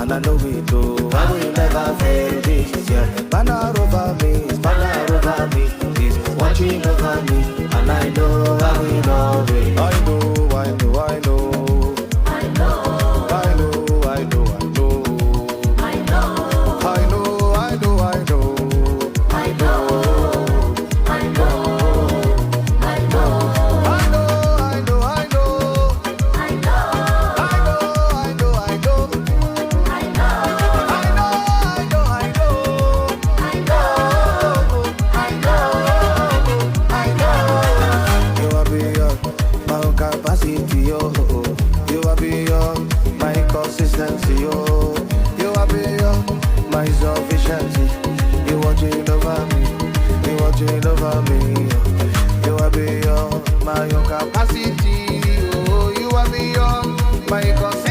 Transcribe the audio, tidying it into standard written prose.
I know we do. I will never fail this year. Banner over me, banner over me. He's watching over me, and I know I will always. I know, I know, I know. I know. I know, I know, I know. I know. I know, I know, I know. I know. I know. I know. I know, I know, I know. I know. I know, I know, I know. Capacity, oh, you are beyond my consistency, oh, you are beyond my sufficiency. You watching over me, you watching over me, oh, you are beyond my own capacity, oh, you are beyond my consistency.